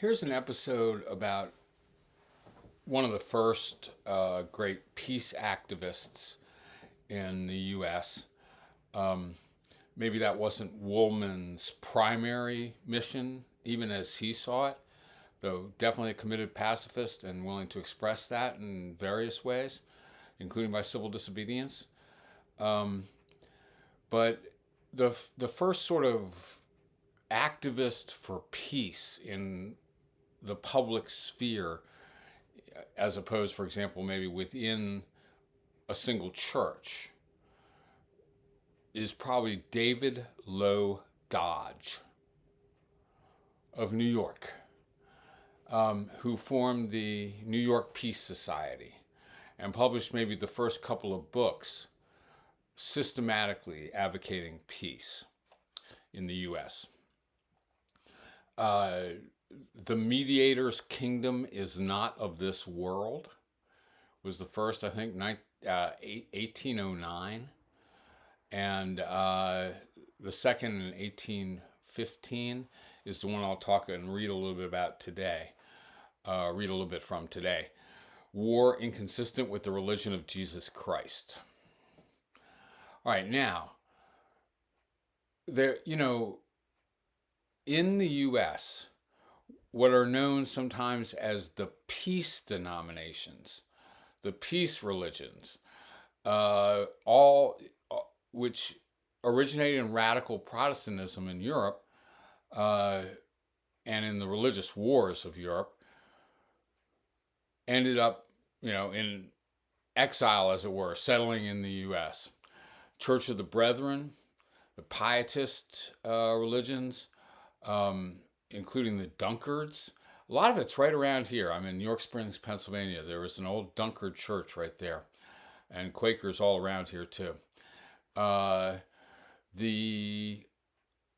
Here's an episode about one of the first great peace activists in the U.S. Maybe that wasn't Woolman's primary mission, even as he saw it, though definitely a committed pacifist and willing to express that in various ways, including by civil disobedience. But the first sort of activist for peace in the public sphere, as opposed, for example, maybe within a single church, is probably David Low Dodge of New York, who formed the New York Peace Society and published maybe the first couple of books systematically advocating peace in the U.S. The Mediator's Kingdom is Not of This World was the first, I think, 1809. And the second in 1815 is the one I'll talk and read a little bit about today. Read a little bit from today. War Inconsistent with the Religion of Jesus Christ. All right, now, there, in the U.S., what are known sometimes as the peace denominations, the peace religions, all which originated in radical Protestantism in Europe and in the religious wars of Europe, ended up, in exile, as it were, settling in the U.S. Church of the Brethren, the Pietist religions, including the Dunkards. A lot of it's right around here. I'm in York Springs, Pennsylvania. There was an old Dunkard church right there, and Quakers all around here too. The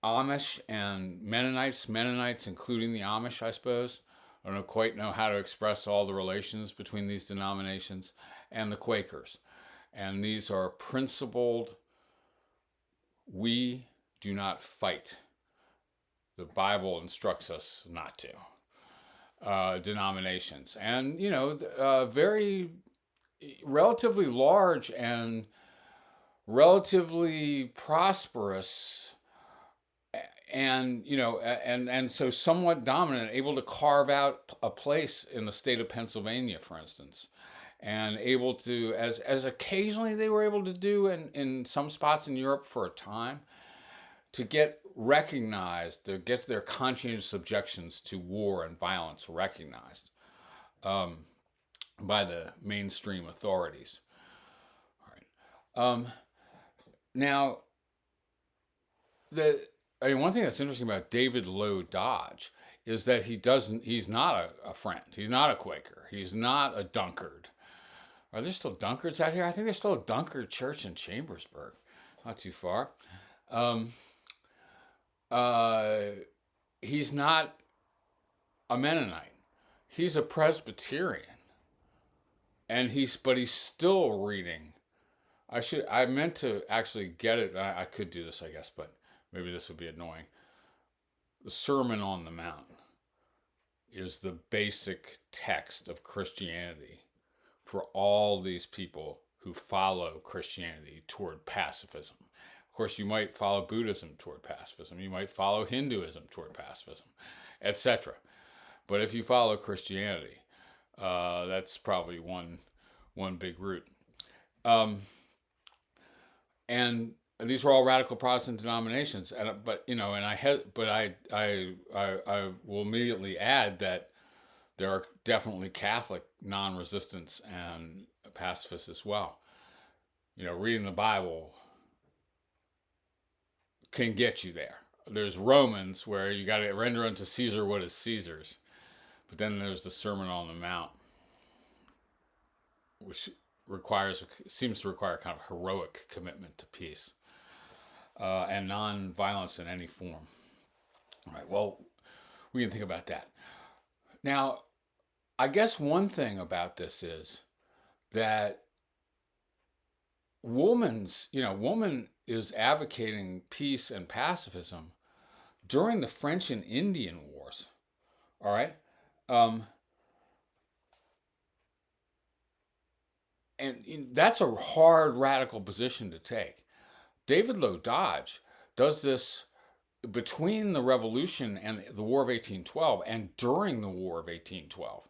Amish and Mennonites including the Amish, I suppose. I don't quite know how to express all the relations between these denominations, and the Quakers. And these are principled, we do not fight. The Bible instructs us not to. Denominations. And, very relatively large and relatively prosperous and, and so somewhat dominant, able to carve out a place in the state of Pennsylvania, for instance. And able to, as occasionally they were able to do in some spots in Europe for a time, to get recognized, to get their conscientious objections to war and violence recognized by the mainstream authorities. All right. Now, one thing that's interesting about David Low Dodge is that he's not a friend. He's not a Quaker. He's not a Dunkard. Are there still Dunkards out here? I think there's still a Dunkard church in Chambersburg. Not too far. He's not a Mennonite. He's a Presbyterian. And he's still reading. I meant to actually get it. I could do this, I guess, but maybe this would be annoying. The Sermon on the Mount is the basic text of Christianity for all these people who follow Christianity toward pacifism. Of course, you might follow Buddhism toward pacifism. You might follow Hinduism toward pacifism, etc. But if you follow Christianity, that's probably one big route. And these are all radical Protestant denominations. I will immediately add that there are definitely Catholic non-resistance and pacifists as well. Reading the Bible can get you there. There's Romans where you got to render unto Caesar what is Caesar's. But then there's the Sermon on the Mount, which seems to require kind of heroic commitment to peace and non-violence in any form. All right, well, we can think about that. Now, I guess one thing about this is that Woolman is advocating peace and pacifism during the French and Indian Wars All right. Um, and that's a hard, radical position to take. David Low Dodge does this between the Revolution and the War of 1812 and during the War of 1812.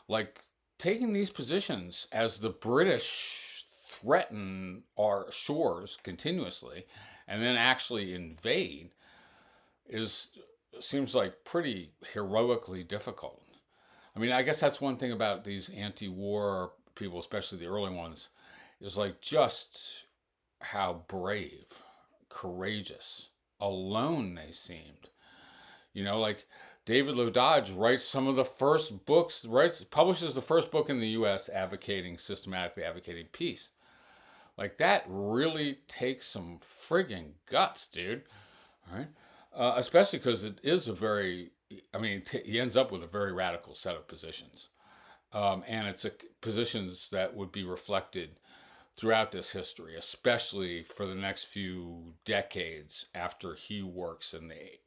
Like taking these positions as the British threaten our shores continuously and then actually invade is seems like pretty heroically difficult. I mean, I guess that's one thing about these anti-war people, especially the early ones, is like just how brave, courageous, alone they seemed. Like David Low Dodge writes some of the first books, publishes the first book in the U.S. systematically advocating peace. Like that really takes some friggin' guts, dude. All right, especially because it is a very, I mean, he ends up with a very radical set of positions, and it's positions that would be reflected throughout this history, especially for the next few decades after he works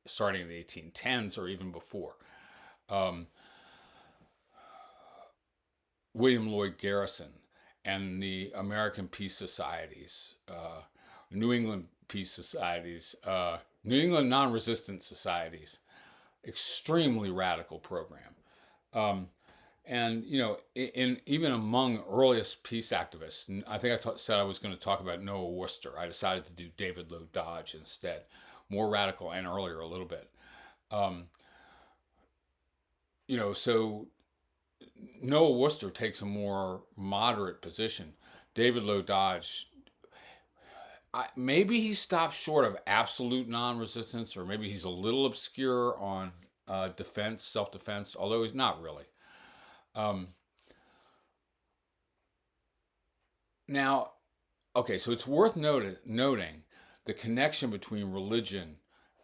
starting in the 1810s or even before. Um, William Lloyd Garrison and the American Peace Societies, New England Peace Societies, New England Non-Resistance Societies, extremely radical program. Um, and even among earliest peace activists, and I think said I was going to talk about Noah Worcester. I decided to do David Low Dodge instead, more radical and earlier a little bit. Um, so Noah Worcester takes a more moderate position. David Low Dodge, maybe he stops short of absolute non-resistance, or maybe he's a little obscure on defense, self-defense, although he's not really. Um, Now, okay, so it's worth noting the connection between religion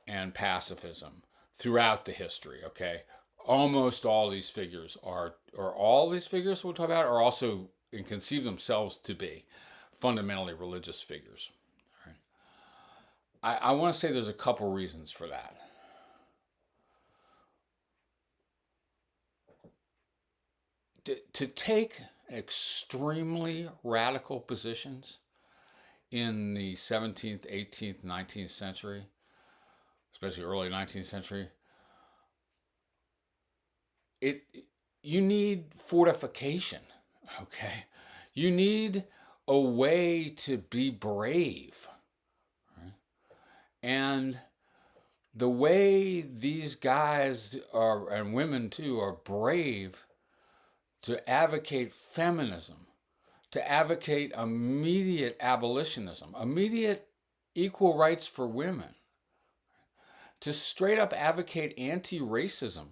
and pacifism throughout the history. Okay, almost all these figures or all these figures we'll talk about, are also and conceive themselves to be fundamentally religious figures. All right. I want to say there's a couple reasons for that. To take extremely radical positions in the 17th, 18th, 19th century, especially early 19th century, it you need fortification, okay? You need a way to be brave. Right? And the way these guys are, and women too, are brave to advocate feminism, to advocate immediate abolitionism, immediate equal rights for women, to straight up advocate anti-racism.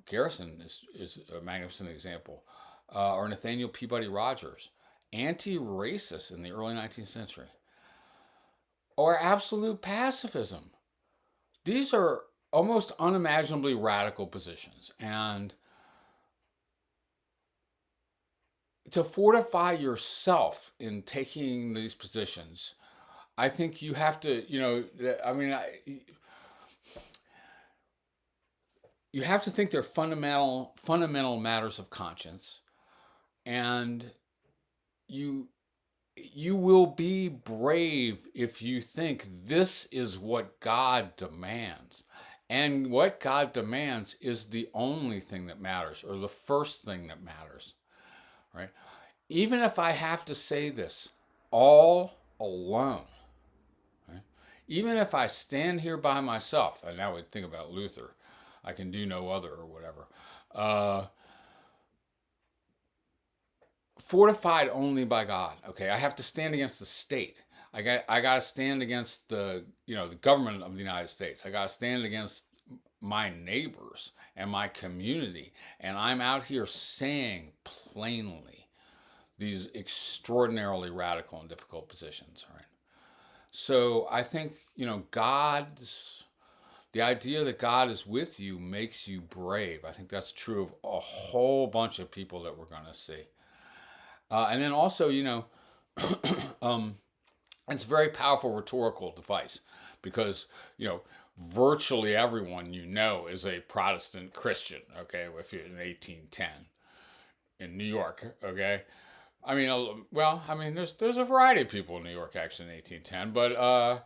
Garrison is a magnificent example, or Nathaniel Peabody Rogers, anti-racist in the early 19th century, or absolute pacifism. These are almost unimaginably radical positions, and to fortify yourself in taking these positions, I think you have to, you have to think they're fundamental matters of conscience, and you you will be brave if you think this is what God demands. And what God demands is the only thing that matters, or the first thing that matters, right? Even if I have to say this all alone, right? Even if I stand here by myself, and now we think about Luther, I can do no other or whatever. Uh, Fortified only by God. Okay, I have to stand against the state. I got to stand against the government of the United States. I got to stand against my neighbors and my community, and I'm out here saying plainly these extraordinarily radical and difficult positions. Right. So I think the idea that God is with you makes you brave. I think that's true of a whole bunch of people that we're going to see. And then also, um, it's a very powerful rhetorical device because, virtually everyone you know is a Protestant Christian, okay, if you're in 1810 in New York, okay? I mean, well, I mean, there's a variety of people in New York actually in 1810, but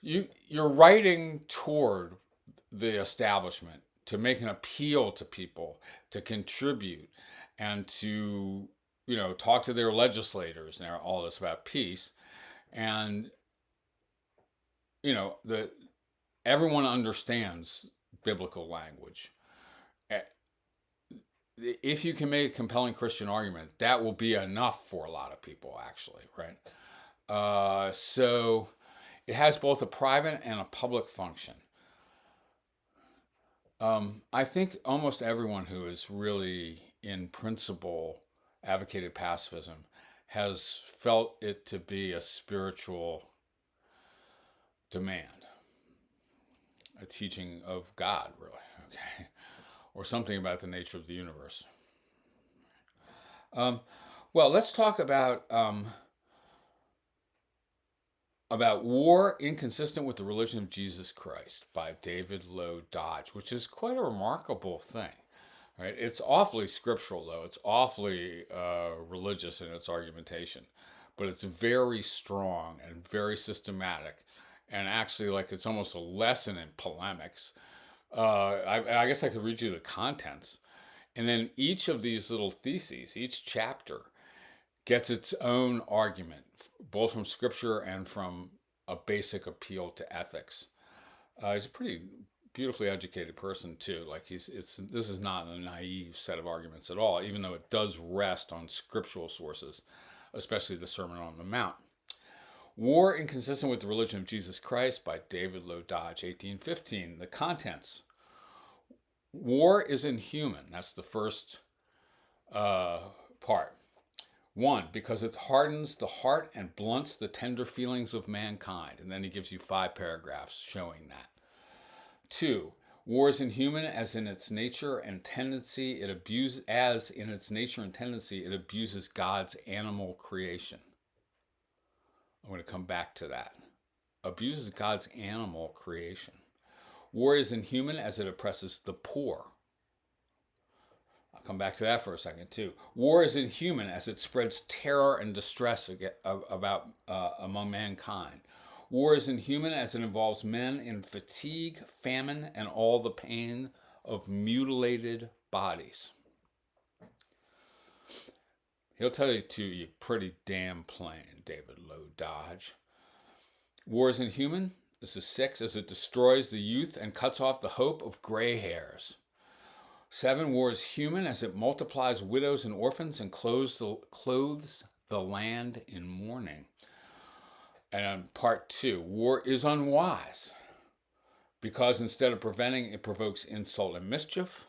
you're writing toward the establishment to make an appeal to people to contribute and to talk to their legislators and all this about peace. And the everyone understands biblical language. If you can make a compelling Christian argument, that will be enough for a lot of people, actually, right? So it has both a private and a public function. I think almost everyone who is really, in principle, advocated pacifism has felt it to be a spiritual demand, a teaching of God, really, okay, or something about the nature of the universe. Well, let's talk about War Inconsistent with the Religion of Jesus Christ by David Low Dodge, which is quite a remarkable thing. Right? It's awfully scriptural, though. It's awfully religious in its argumentation, but it's very strong and very systematic, and actually, like, it's almost a lesson in polemics. I guess I could read you the contents, and then each of these little theses, each chapter, gets its own argument, both from scripture and from a basic appeal to ethics. He's a pretty beautifully educated person too. Like this is not a naive set of arguments at all, even though it does rest on scriptural sources, especially the Sermon on the Mount. War Inconsistent with the Religion of Jesus Christ by David Low Dodge, 1815. The contents. War is inhuman. That's the first part. 1, because it hardens the heart and blunts the tender feelings of mankind. And then he gives you 5 paragraphs showing that. 2, war is inhuman as in its nature and tendency it abuses God's animal creation. I'm going to come back to that. Abuses God's animal creation. War is inhuman as it oppresses the poor. I'll come back to that for a second, too. War is inhuman as it spreads terror and distress among mankind. War is inhuman as it involves men in fatigue, famine, and all the pain of mutilated bodies. He'll tell it to you pretty damn plain, David Low Dodge. War is inhuman, this is 6, as it destroys the youth and cuts off the hope of gray hairs. 7, war is human as it multiplies widows and orphans and clothes the land in mourning. And part 2, war is unwise because instead of preventing, it provokes insult and mischief.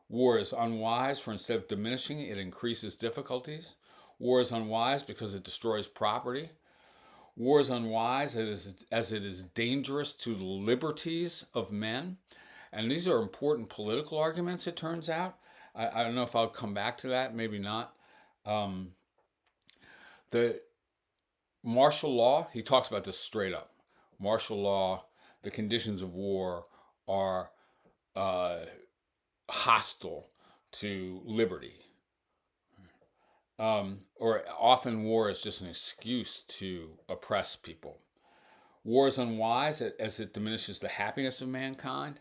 War is unwise for instead of diminishing, it increases difficulties. War is unwise because it destroys property. War is unwise as it is dangerous to the liberties of men. And these are important political arguments, it turns out. I don't know if I'll come back to that, maybe not. The martial law, he talks about this straight up. Martial law, the conditions of war are hostile to liberty. Or often war is just an excuse to oppress people. War is unwise as it diminishes the happiness of mankind.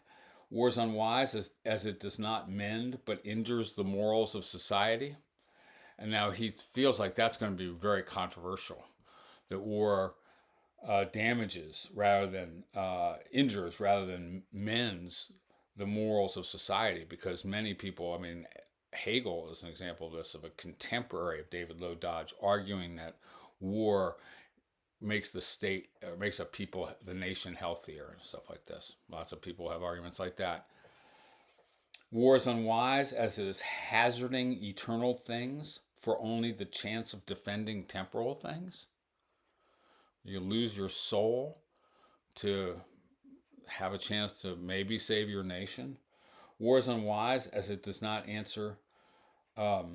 War is unwise as it does not mend but injures the morals of society. And now he feels like that's going to be very controversial, that war damages rather than injures rather than mends the morals of society, because many people, I mean, Hegel is an example of this, of a contemporary of David Low Dodge, arguing that war makes the state, or makes the nation healthier and stuff like this. Lots of people have arguments like that. War is unwise as it is hazarding eternal things for only the chance of defending temporal things. You lose your soul to have a chance to maybe save your nation. War is unwise as it does not answer. All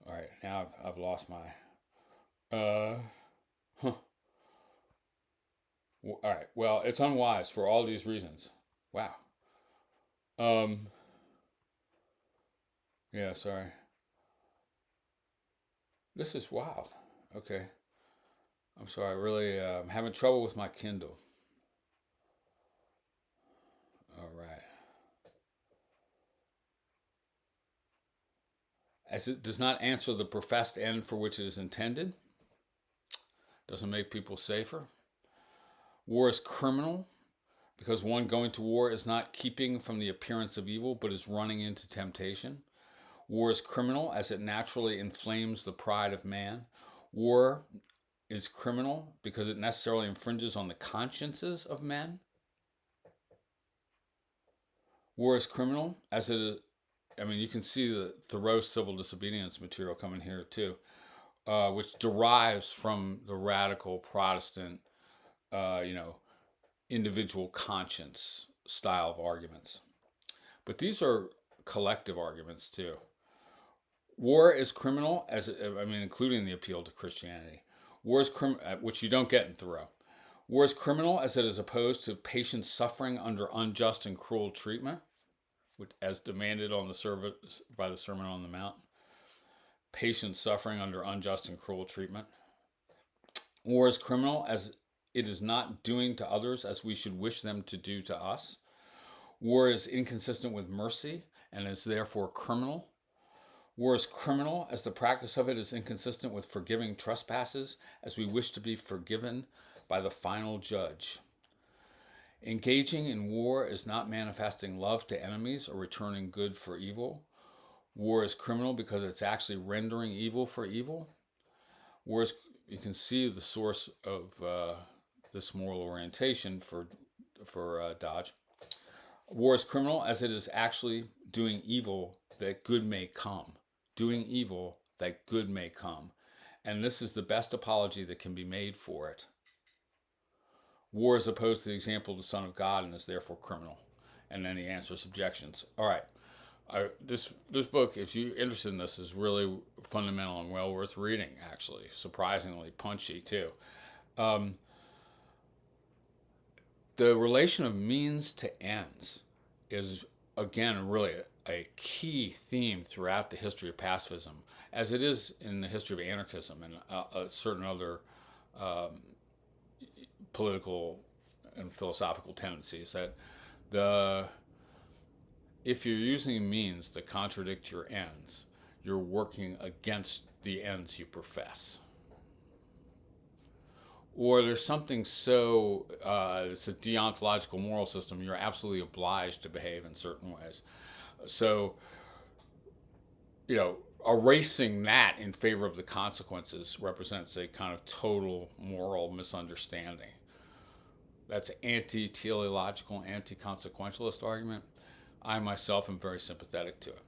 right, now I've lost my. All right. Well, it's unwise for all these reasons. Wow. Um. Yeah. Sorry. This is wild. Okay. I'm sorry. I really having trouble with my Kindle. All right. As it does not answer the professed end for which it is intended, doesn't make people safer. War is criminal because one going to war is not keeping from the appearance of evil, but is running into temptation. War is criminal as it naturally inflames the pride of man. War is criminal because it necessarily infringes on the consciences of men. War is criminal as it is, I mean, you can see the Thoreau civil disobedience material coming here too, which derives from the radical Protestant, you know, individual conscience style of arguments. But these are collective arguments too. War is criminal, including the appeal to Christianity. War is which you don't get in Thoreau. War is criminal as it is opposed to patient suffering under unjust and cruel treatment, which, as demanded on the service by the Sermon on the Mount. Patient suffering under unjust and cruel treatment. War is criminal as it is not doing to others as we should wish them to do to us. War is inconsistent with mercy and is therefore criminal. War is criminal as the practice of it is inconsistent with forgiving trespasses as we wish to be forgiven by the final judge. Engaging in war is not manifesting love to enemies or returning good for evil. War is criminal because it's actually rendering evil for evil. War is, you can see the source of this moral orientation for Dodge. War is criminal as it is actually doing evil that good may come. Doing evil that good may come. And this is the best apology that can be made for it. War is opposed to the example of the Son of God and is therefore criminal. And then he answers objections. All right. This book, if you're interested in this, is really fundamental and well worth reading, actually. Surprisingly punchy, too. The relation of means to ends is, again, really a key theme throughout the history of pacifism, as it is in the history of anarchism and certain other political and philosophical tendencies. That if you're using means that contradict your ends, you're working against the ends you profess. Or there's something so, it's a deontological moral system, you're absolutely obliged to behave in certain ways. So, you know, erasing that in favor of the consequences represents a kind of total moral misunderstanding. That's anti-teleological, anti-consequentialist argument. I myself am very sympathetic to it.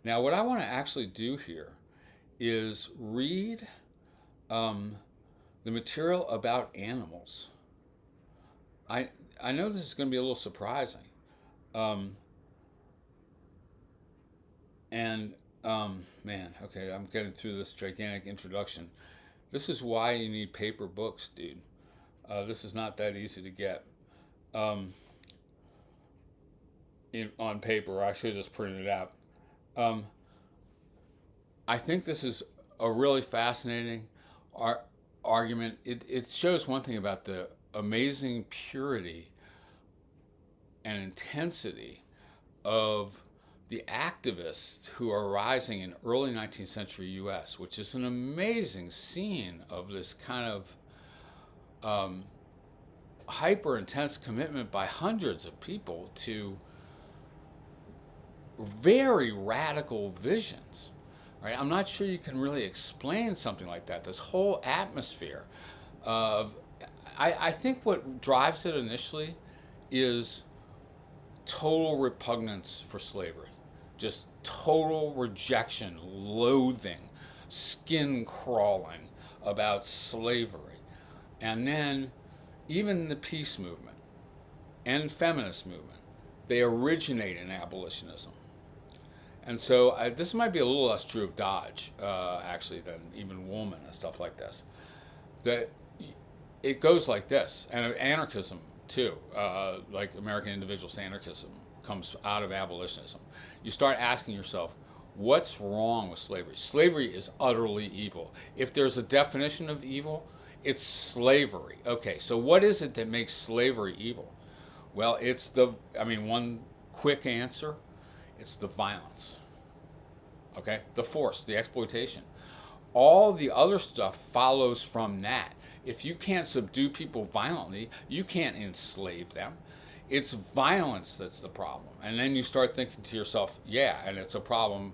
Now, what I want to actually do here is read the material about animals. I know this is going to be a little surprising. Man, okay, I'm getting through this gigantic introduction. This is why you need paper books, dude. This is not that easy to get on paper. I should have just printed it out. I think this is a really fascinating argument. It shows one thing about the amazing purity and intensity of the activists who are rising in early 19th century U.S., which is an amazing scene of this kind of hyper intense commitment by hundreds of people to very radical visions. Right? I'm not sure you can really explain something like that. This whole atmosphere of, I think what drives it initially is total repugnance for slavery. Just total rejection, loathing, skin crawling about slavery. And then even the peace movement and feminist movement, they originate in abolitionism. And so this might be a little less true of Dodge, actually, than even Woolman and stuff like this. That it goes like this, and anarchism too, like American individualist anarchism comes out of abolitionism. You start asking yourself, what's wrong with slavery? Slavery is utterly evil. If there's a definition of evil, it's slavery. Okay, so what is it that makes slavery evil? Well, one quick answer, it's the violence. Okay, the force, the exploitation. All the other stuff follows from that. If you can't subdue people violently, you can't enslave them. It's violence that's the problem. And then you start thinking to yourself, yeah, and it's a problem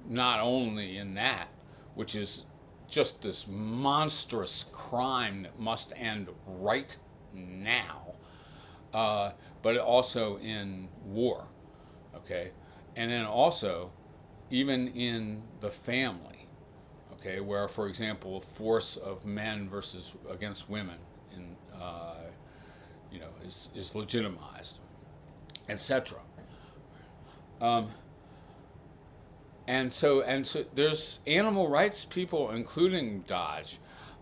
not only in that, which is just this monstrous crime that must end right now, but also in war, okay? And then also, even in the family, okay, where, for example, force of men versus against women in, is legitimized, etc. And so there's animal rights people, including Dodge.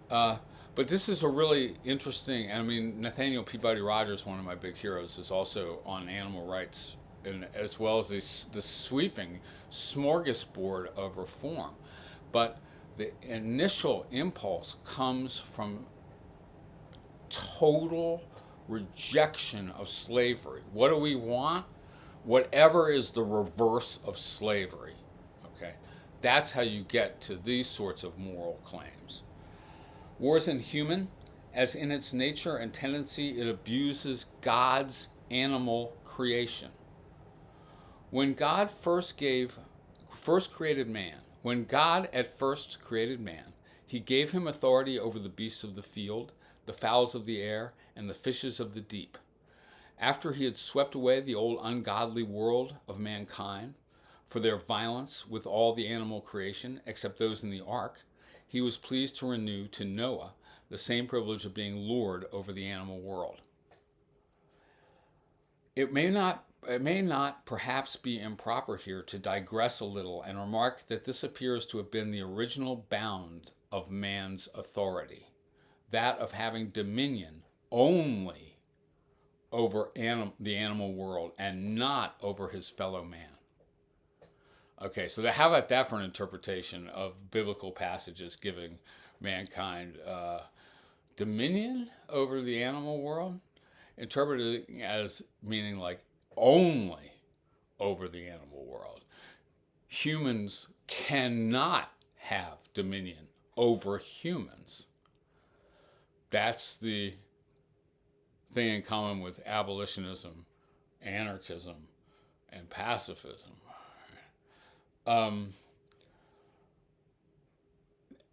But this is a really interesting, I mean, Nathaniel Peabody Rogers, one of my big heroes, is also on animal rights, and as well as the sweeping smorgasbord of reform. But the initial impulse comes from total rejection of slavery. What do we want? Whatever is the reverse of slavery. Okay, that's how you get to these sorts of moral claims. War is inhuman, as in its nature and tendency it abuses God's animal creation. When God created man, when God at first created man, he gave him authority over the beasts of the field, the fowls of the air, and the fishes of the deep. After he had swept away the old ungodly world of mankind for their violence with all the animal creation, except those in the ark, he was pleased to renew to Noah the same privilege of being Lord over the animal world. It may not perhaps be improper here to digress a little and remark that this appears to have been the original bound of man's authority, that of having dominion only over the animal world and not over his fellow man. Okay, so how about that for an interpretation of biblical passages giving mankind dominion over the animal world? Interpreted as meaning like only over the animal world. Humans cannot have dominion over humans. That's the thing in common with abolitionism, anarchism, and pacifism.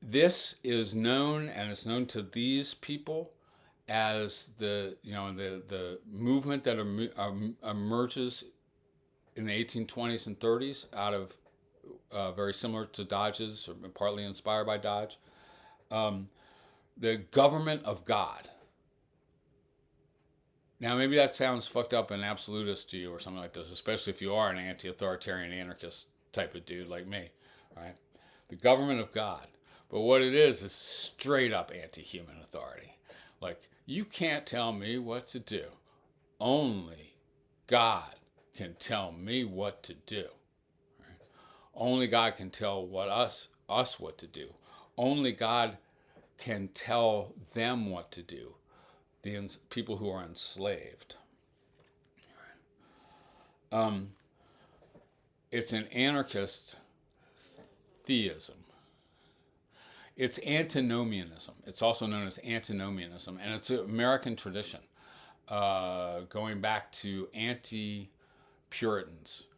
This is known, and it's known to these people as the movement that emerges in the 1820s and 30s out of very similar to Dodge's, or partly inspired by Dodge, the government of God. Now, maybe that sounds fucked up and absolutist to you or something like this, especially if you are an anti-authoritarian anarchist type of dude like me, right? The government of God. But what it is straight up anti-human authority. Like, you can't tell me what to do. Only God can tell me what to do. Right? Only God can tell us what to do. Only God can tell them what to do. The people who are enslaved. It's an anarchist theism. It's antinomianism. It's also known as antinomianism, and it's an American tradition going back to anti-Puritans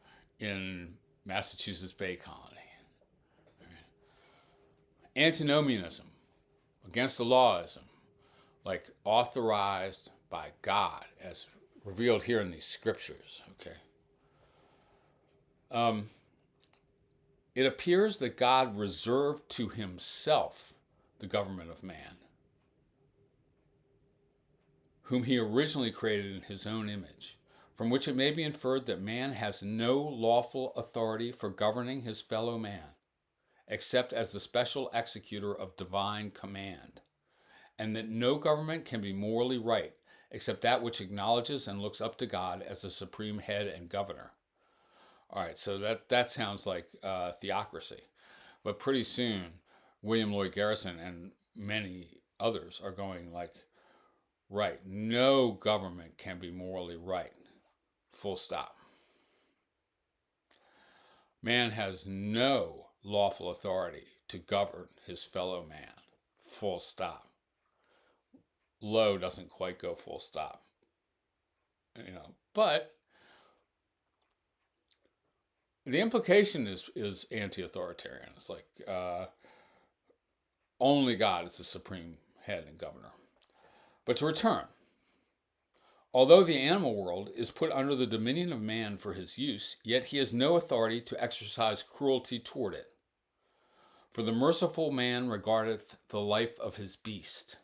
in Massachusetts Bay Colony. Antinomianism, against the lawism, like authorized by God, as revealed here in these scriptures. Okay. It appears that God reserved to himself the government of man, whom he originally created in his own image, from which it may be inferred that man has no lawful authority for governing his fellow man, except as the special executor of divine command, and that no government can be morally right except that which acknowledges and looks up to God as the supreme head and governor. All right, so that sounds like theocracy. But pretty soon, William Lloyd Garrison and many others are going like, right, no government can be morally right. Full stop. Man has no lawful authority to govern his fellow man. Full stop. Low doesn't quite go full stop. But the implication is anti-authoritarian. It's like only God is the supreme head and governor. But to return, although the animal world is put under the dominion of man for his use, yet he has no authority to exercise cruelty toward it. For the merciful man regardeth the life of his beast.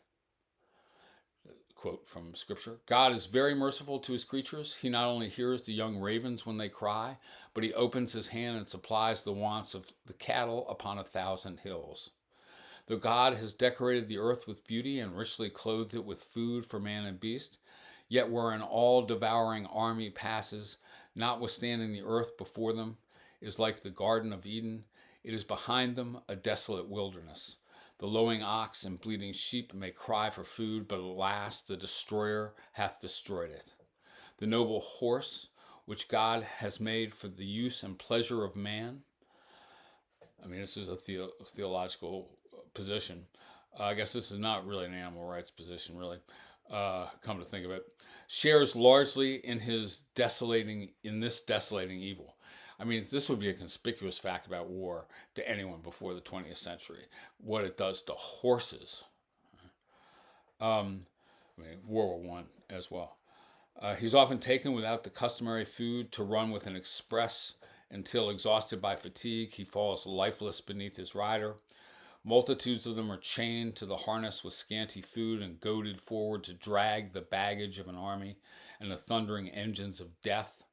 Quote from Scripture. God is very merciful to his creatures. He not only hears the young ravens when they cry, but he opens his hand and supplies the wants of the cattle upon 1,000 hills. Though God has decorated the earth with beauty and richly clothed it with food for man and beast, yet where an all-devouring army passes, notwithstanding the earth before them is like the Garden of Eden, it is behind them a desolate wilderness. The lowing ox and bleating sheep may cry for food, but alas, the destroyer hath destroyed it. The noble horse, which God has made for the use and pleasure of man. I mean, this is a theological position. I guess this is not really an animal rights position, really. Come to think of it, shares largely in this desolating evil. I mean, this would be a conspicuous fact about war to anyone before the 20th century, what it does to horses. World War One as well. He's often taken without the customary food to run with an express until, exhausted by fatigue, he falls lifeless beneath his rider. Multitudes of them are chained to the harness with scanty food and goaded forward to drag the baggage of an army and the thundering engines of death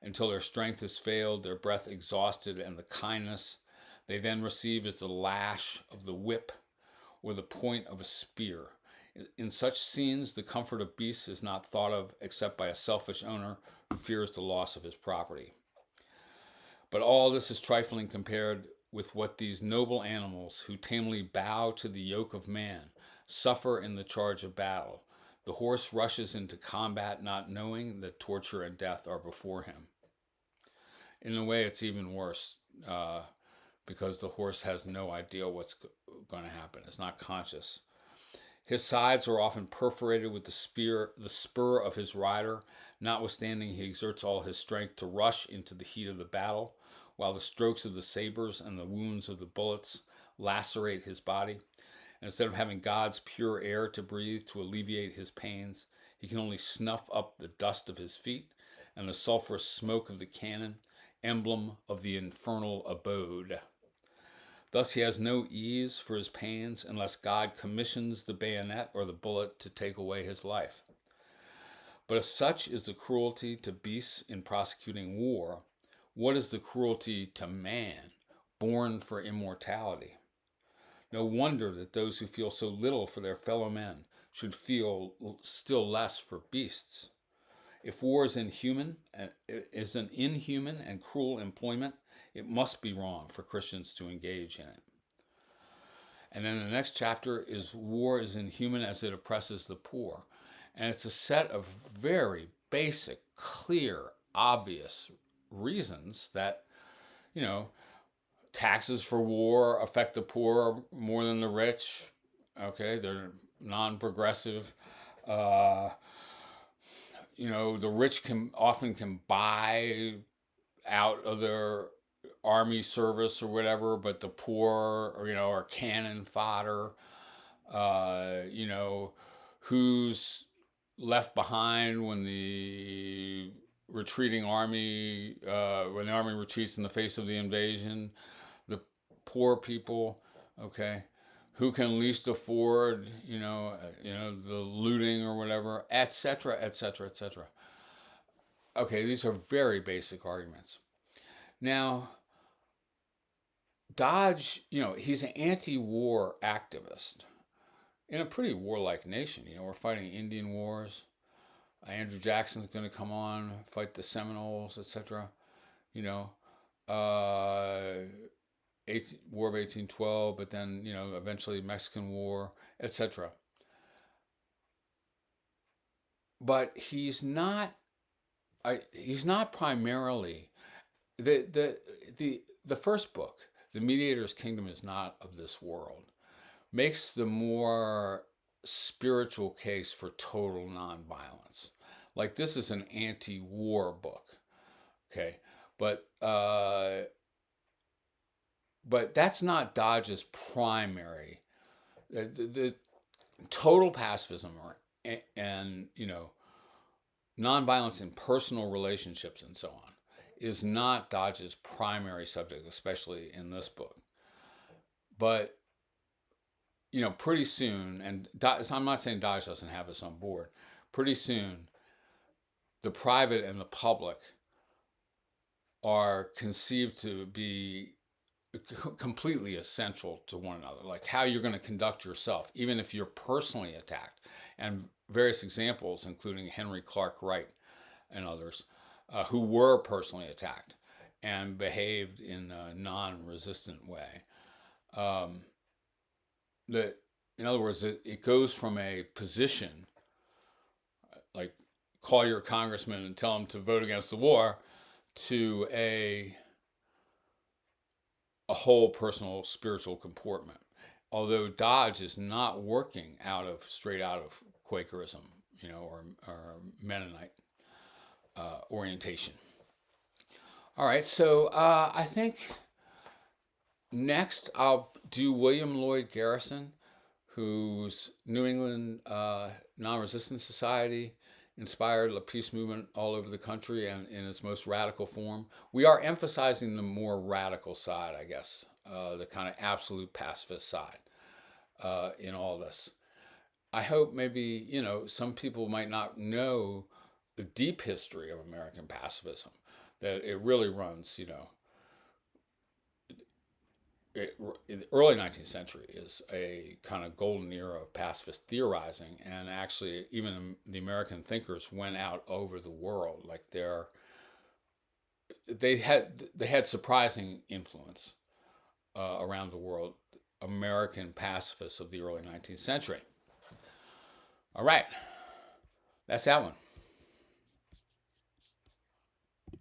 until their strength has failed, their breath exhausted, and the kindness they then receive is the lash of the whip or the point of a spear. In such scenes, the comfort of beasts is not thought of except by a selfish owner who fears the loss of his property. But all this is trifling compared with what these noble animals who tamely bow to the yoke of man suffer in the charge of battle. The horse rushes into combat not knowing that torture and death are before him. In a way, it's even worse because the horse has no idea what's going to happen. It's not conscious. His sides are often perforated with the spur of his rider, notwithstanding he exerts all his strength to rush into the heat of the battle, while the strokes of the sabers and the wounds of the bullets lacerate his body. And instead of having God's pure air to breathe to alleviate his pains, he can only snuff up the dust of his feet and the sulphurous smoke of the cannon, emblem of the infernal abode. Thus he has no ease for his pains unless God commissions the bayonet or the bullet to take away his life. But if such is the cruelty to beasts in prosecuting war, what is the cruelty to man, born for immortality? No wonder that those who feel so little for their fellow men should feel still less for beasts. If war is an inhuman and cruel employment, it must be wrong for Christians to engage in it. And then the next chapter is war is inhuman as it oppresses the poor. And it's a set of very basic, clear, obvious reasons that, taxes for war affect the poor more than the rich. Okay, they're non-progressive. The rich often can buy out of their army service or whatever, but the poor, are cannon fodder. Who's left behind when the retreating army, when the army retreats in the face of the invasion? The poor people, okay? Who can least afford, the looting or whatever, etc., etc., etc. Okay, these are very basic arguments. Now, Dodge, he's an anti-war activist. in a pretty warlike nation. You know, we're fighting Indian wars. Andrew Jackson's going to come on, fight the Seminoles, etc. You know, uh, War of 1812, but then, you know, eventually Mexican War, etc. But he's not primarily the first book, The Mediator's Kingdom is Not of This World, makes the more spiritual case for total nonviolence. Like, this is an anti-war book, okay, but that's not Dodge's primary. The total pacifism and you know, nonviolence in personal relationships and so on is not Dodge's primary subject, especially in this book. But you know, pretty soon, and so I'm not saying Dodge doesn't have this on board. Pretty soon, the private and the public are conceived to be completely essential to one another, like how you're going to conduct yourself, even if you're personally attacked. And various examples, including Henry Clark Wright and others, who were personally attacked and behaved in a non-resistant way. In other words, it goes from a position, like call your congressman and tell him to vote against the war, to a whole personal spiritual comportment. Although Dodge is not working straight out of Quakerism, you know, or Mennonite orientation. All right, so I think next I'll do William Lloyd Garrison, whose New England Non-Resistance Society inspired the peace movement all over the country and in its most radical form. We are emphasizing the more radical side, I guess, the kind of absolute pacifist side in all this. I hope maybe, you know, some people might not know the deep history of American pacifism, that it really runs, you know, in the early 19th century is a kind of golden era of pacifist theorizing, and actually even the American thinkers went out over the world. Like they had surprising influence around the world, American pacifists of the early 19th century. All right, that's that one.